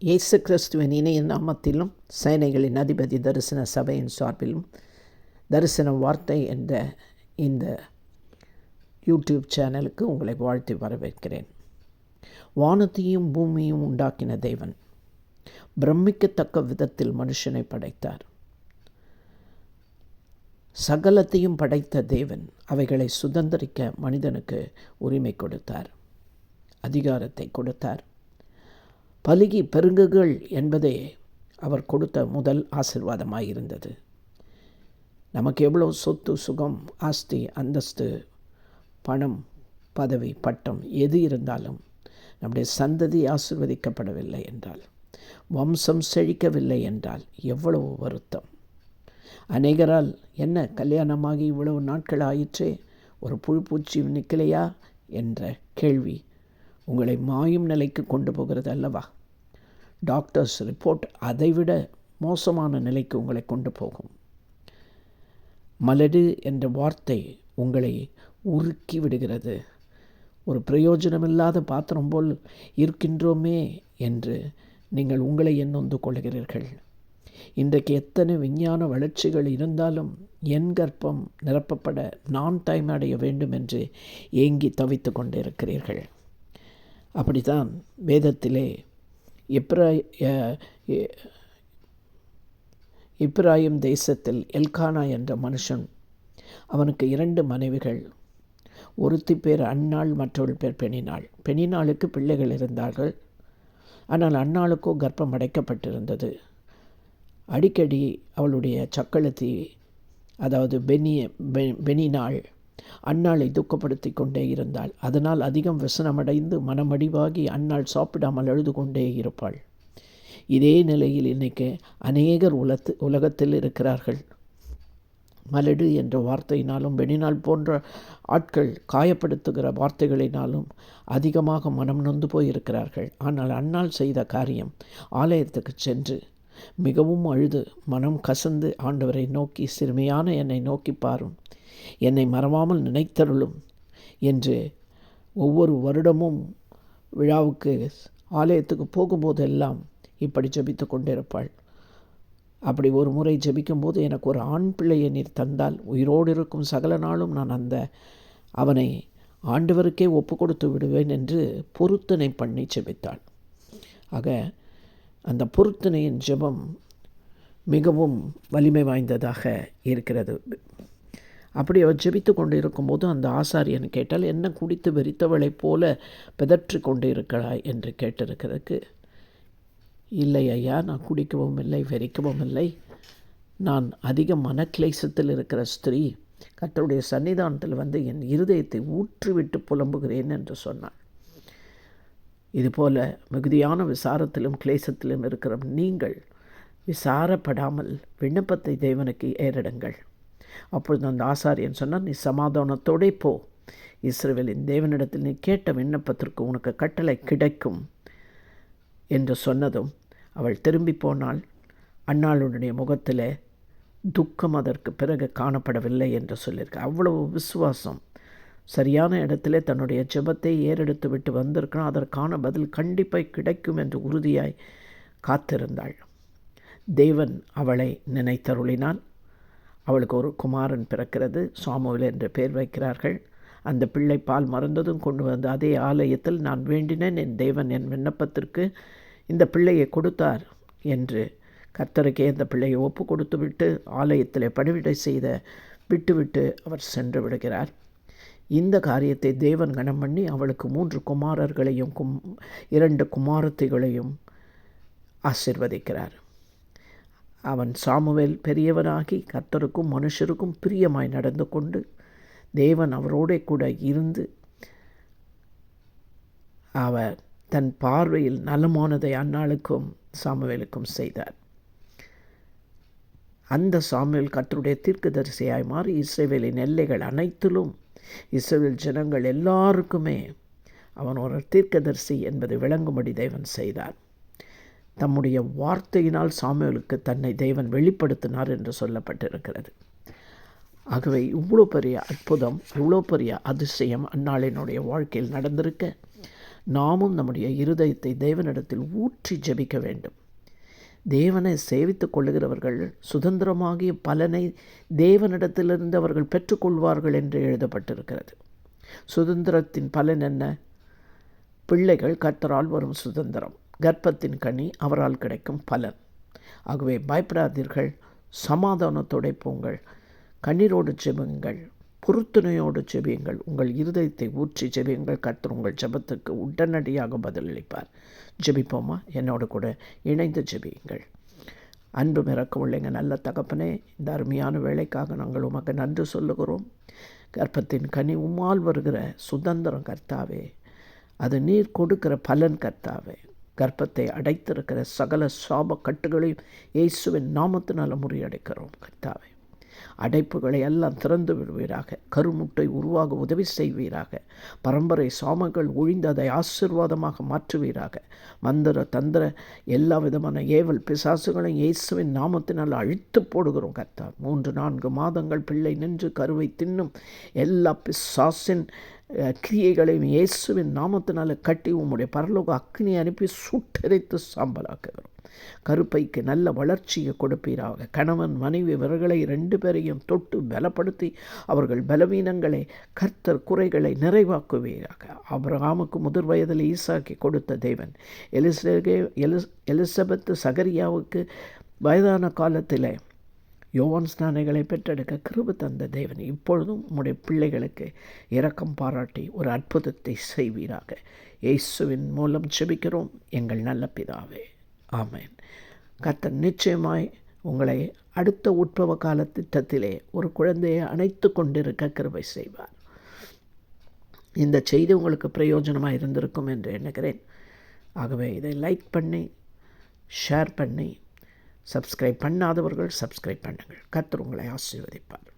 இயேசு கிறிஸ்துவின் இணைய நாமத்திலும் சேனைகளின் அதிபதி தரிசன சபையின் சார்பிலும் தரிசன வார்த்தை என்ற இந்த யூடியூப் சேனலுக்கு உங்களை வாழ்த்தி வரவேற்கிறேன். வானத்தையும் பூமியும் உண்டாக்கின தேவன் பிரமிக்கத்தக்க விதத்தில் மனுஷனை படைத்தார். சகலத்தையும் படைத்த தேவன் அவைகளை சுதந்திரிக்க மனிதனுக்கு உரிமை கொடுத்தார், அதிகாரத்தை கொடுத்தார். பலுகி பெருங்குகள் என்பதே அவர் கொடுத்த முதல் ஆசீர்வாதமாயிருந்தது. நமக்கு எவ்வளோ சொத்து, சுகம், ஆஸ்தி, அந்தஸ்து, பணம், பதவி, பட்டம் எது இருந்தாலும் நம்முடைய சந்ததி ஆசீர்வதிக்கப்படவில்லை என்றால், வம்சம் செழிக்கவில்லை என்றால் எவ்வளவு வருத்தம். அநேகரால் என்ன கல்யாணமாகி இவ்வளவு நாட்கள் ஆயிற்றே, ஒரு புழுப்பூச்சி நிற்கலையா என்ற கேள்வி உங்களை மாயும் நிலைக்கு கொண்டு போகிறது அல்லவா? டாக்டர்ஸ் ரிப்போர்ட் அதைவிட மோசமான நிலைக்கு உங்களை கொண்டு போகும். மலடு என்ற வார்த்தை உங்களை உருக்கி விடுகிறது. ஒரு பிரயோஜனமில்லாத பாத்திரம் போல் இருக்கின்றோமே என்று நீங்கள் உங்களை நொந்து கொள்கிறீர்கள். இன்றைக்கு எத்தனை விஞ்ஞான வளர்ச்சிகள் இருந்தாலும் என் கர்ப்பம் நிரப்பப்பட நான் டைம் அடைய வேண்டும் என்று ஏங்கி தவித்து கொண்டிருக்கிறீர்கள். அப்படித்தான் வேதத்திலே இப்ராயிம் தேசத்தில் எல்கானா என்ற மனுஷன், அவனுக்கு 2 மனைவிகள். ஒருத்தி பேர் அன்னாள், மற்றொரு பேர் பெணினாள். பெணினாளுக்கு பிள்ளைகள் இருந்தார்கள். ஆனால் அன்னாளுக்கோ கர்ப்பம் அடைக்கப்பட்டிருந்தது. அடிக்கடி அவளுடைய சக்களத்தி, அதாவது பெணினாள் அன்னாளை துக்கப்படுத்தி கொண்டே இருந்தாள். அதனால் அதிகம் விசனமடைந்து மனமடிவாகி அன்னாள் சாப்பிடாமல் அழுது கொண்டே இருப்பாள். இதே நிலையில் இன்றைக்கு அநேகர் உலகத்தில் இருக்கிறார்கள். மலடு என்ற வார்த்தையினாலும் பெணினாள் போன்ற ஆட்கள் காயப்படுத்துகிற வார்த்தைகளினாலும் அதிகமாக மனம் நொந்து போயிருக்கிறார்கள். ஆனால் அன்னாள் செய்த காரியம், ஆலயத்துக்கு சென்று மிகவும் அழுது மனம் கசந்து ஆண்டவரை நோக்கி, சிறுமையான என்னை நோக்கி பாரும், என்னை மறவாமல் நினைத்தருளும் என்று ஒவ்வொரு வருடமும் விழாவுக்கு ஆலயத்துக்கு போகும்போதெல்லாம் இப்படி ஜெபித்து கொண்டிருப்பாள். அப்படி ஒரு முறை ஜெபிக்கும்போது, எனக்கு ஒரு ஆண் பிள்ளையை நீர் தந்தால் உயிரோடு இருக்கும் சகல நாளும் நான் அவனை ஆண்டவருக்கே ஒப்பு கொடுத்து விடுவேன் என்று பொருத்தனை பண்ணி ஜெபித்தாள். ஆக அந்த பொருத்தனையின் ஜெபம் மிகவும் வலிமை வாய்ந்ததாக இருக்கிறது. அப்படி அவர் ஜெபித்து கொண்டு இருக்கும்போது அந்த ஆசாரியன் கேட்டால், என்ன குடித்து வெறித்தவளைப் போல பிதற்றி கொண்டு இருக்கிறாய் என்று கேட்டிருக்கிறதுக்கு, இல்லை ஐயா, நான் குடிக்கவும் இல்லை, வெறிக்கவும் இல்லை. நான் அதிக மனக்லேசத்தில் இருக்கிற ஸ்திரீ. கர்த்தருடைய சன்னிதானத்தில் வந்து என் இருதயத்தை ஊற்றிவிட்டு புலம்புகிறேன் என்று சொன்னாள். இதுபோல மிகுதியான விசாரத்திலும் கிளேசத்திலும் இருக்கிற நீங்கள் விசாரப்படாமல் விண்ணப்பத்தை தேவனுக்கு ஏறிடுங்கள். அப்பொழுது அந்த ஆசாரியன் சொன்னார், நீ சமாதானத்தோடே போ, இஸ்ரவேலின் தேவனிடத்தில் நீ கேட்ட விண்ணப்பத்திற்கு உனக்கு கட்டளை கிடைக்கும் என்று சொன்னதும் அவள் திரும்பி போனாள். அன்னாளுடைய முகத்தில் துக்கம் அதற்கு பிறகு காணப்படவில்லை என்று சொல்லியிருக்க. அவ்வளவு விசுவாசம். சரியான இடத்திலே தன்னுடைய ஜெபத்தை ஏறெடுத்து விட்டு வந்திருக்கணும், அதற்கான பதில் கண்டிப்பாக கிடைக்கும் என்று உறுதியாய் காத்திருந்தாள். தேவன் அவளை நினைத்தருளினான். அவளுக்கு ஒரு குமாரன் பிறக்கிறது. சாமுவேல் என்று பெயர் வைக்கிறார்கள். அந்த பிள்ளை பால் மறந்ததும் கொண்டு வந்து அதே ஆலயத்தில், நான் வேண்டினேன், என் தேவன் என் விண்ணப்பத்திற்கு இந்த பிள்ளையை கொடுத்தார் என்று கர்த்தருக்கே அந்த பிள்ளையை ஒப்பு கொடுத்து விட்டு ஆலயத்தில் பணிவிடை செய்த விட்டுவிட்டு அவர் சென்று விடுகிறார். இந்த காரியத்தை தேவன் கனம் பண்ணி அவளுக்கு 3 குமாரர்களையும் 2 குமாரத்திகளையும் ஆசீர்வதிக்கிறார். அவன் சாமுவேல் பெரியவனாகி கர்த்தருக்கும் மனுஷருக்கும் பிரியமாய் நடந்து கொண்டு தேவன் அவரோட கூட இருந்து அவர் தன் பார்வையில் நலமானதை அன்னாளுக்கும் சாமுவேலுக்கும் செய்தார். அந்த சாமுவேல் கர்த்தருடைய தீர்க்கதரிசியாய் மாறி இஸ்ரவேலின் எல்லைகள் அனைத்திலும் இஸ்ரவேல் ஜனங்கள் எல்லாருக்குமே அவன் ஒரு தீர்க்கதரிசி என்பதை விளங்கும்படி தேவன் செய்தார். தம்முடைய வார்த்தையினால் சாமுவேலுக்கு தன்னை தேவன் வெளிப்படுத்தினார் என்று சொல்லப்பட்டிருக்கிறது. ஆகவே இவ்வளோ பெரிய அற்புதம், இவ்வளோ பெரிய அதிசயம் அன்னாளினுடைய வாழ்க்கையில் நடந்திருக்க, நாமும் நம்முடைய இருதயத்தை தேவனிடத்தில் ஊற்றி ஜெபிக்க வேண்டும். தேவனை சேவித்துக் கொள்ளுகிறவர்கள் சுதந்திரமாகிய பலனை தேவனிடத்திலிருந்து அவர்கள் பெற்றுக்கொள்வார்கள் என்று எழுதப்பட்டிருக்கிறது. சுதந்திரத்தின் பலன் என்ன? பிள்ளைகள் கர்த்தரால் வரும் சுதந்திரம், கர்ப்பத்தின் கனி அவரால் கிடைக்கும் பலன். ஆகவே பயப்படாதீர்கள், சமாதானத்தோடு போங்கள், கண்ணீரோடு ஜெபியுங்கள், பொருத்துணையோடு ஜெபியுங்கள், உங்கள் இருதயத்தை ஊற்றி ஜெபியுங்கள். கர்த்தர் உங்கள் ஜெபத்துக்கு உடனடியாக பதிலளிப்பார். ஜெபிப்போமா? என்னோடு கூட இணைந்து ஜெபியுங்கள். அன்பு மிரக்கமுள்ள எங்கள் நல்ல தகப்பனே, இந்த அருமையான வேலைக்காக நாங்கள் உமக்கு நன்றி சொல்லுகிறோம். கர்ப்பத்தின் கனி உம்மால் வருகிற சுதந்திரம் கர்த்தாவே, அது நீர் கொடுக்கிற பலன் கர்த்தாவே. கர்ப்பத்தை அடைத்திருக்கிற சகல சாப கட்டுகளையும் இயேசுவின் நாமத்தினால் முறியடைக்கிறோம் கர்த்தாவே. அடைப்புகளை எல்லாம் திறந்து விடுவீராக. கருமுட்டை உருவாக உதவி செய்வீராக. பரம்பரை சாமங்கள் ஒழிந்து அதை ஆசீர்வாதமாக மாற்றுவீராக. மந்திர தந்திர எல்லா விதமான ஏவல் பிசாசுகளையும் இயேசுவின் நாமத்தினால் அழித்து போடுகிறோம் கர்த்தா. 3-4 மாதங்கள் பிள்ளை நின்று கருவை தின்னும் எல்லா பிசாசின் கிரியைகளையும் இயேசுவின் நாமத்தினால் கட்டி உம்முடைய பரலோக அக்னி அனுப்பி சுட்டெரித்து சாம்பலாக்குகிறோம். கருப்பைக்கு நல்ல வளர்ச்சியை கொடுப்பீராக. கணவன் மனைவி இவர்களை 2 பேரையும் தொட்டு பலப்படுத்தி அவர்கள் பலவீனங்களை கர்த்தர் குறைகளை நிறைவாக்குவீராக. ஆபிரகாமுக்கு முதிர் வயதில் ஈசாக்கி கொடுத்த தேவன் எலிசபெத்து சகரியாவுக்கு வயதான காலத்தில் யோவான் ஸ்நானிகளை பெற்றெடுக்க கிருபை தந்த தேவன் இப்பொழுதும் உம்முடைய பிள்ளைகளுக்கு இரக்கம் பாராட்டி ஒரு அற்புதத்தை செய்வீராக. இயேசுவின் மூலம் செபிக்கிறோம் எங்கள் நல்ல பிதாவே, ஆமேன். கர்த்தர் நிச்சயமாய் உங்களை அடுத்த உட்பவ கால திட்டத்திலே ஒரு குழந்தையை அணைத்து கொண்டிருக்க கிருபை செய்வார். இந்த செய்தி உங்களுக்கு பிரயோஜனமாக இருந்திருக்கும் என்று எண்ணுகிறேன். ஆகவே இதை லைக் பண்ணி ஷேர் பண்ணி சப்ஸ்கிரைப் பண்ணாதவர்கள் சப்ஸ்கிரைப் பண்ணுங்கள். கர்த்தர் உங்களை ஆசீர்வதிப்பார்.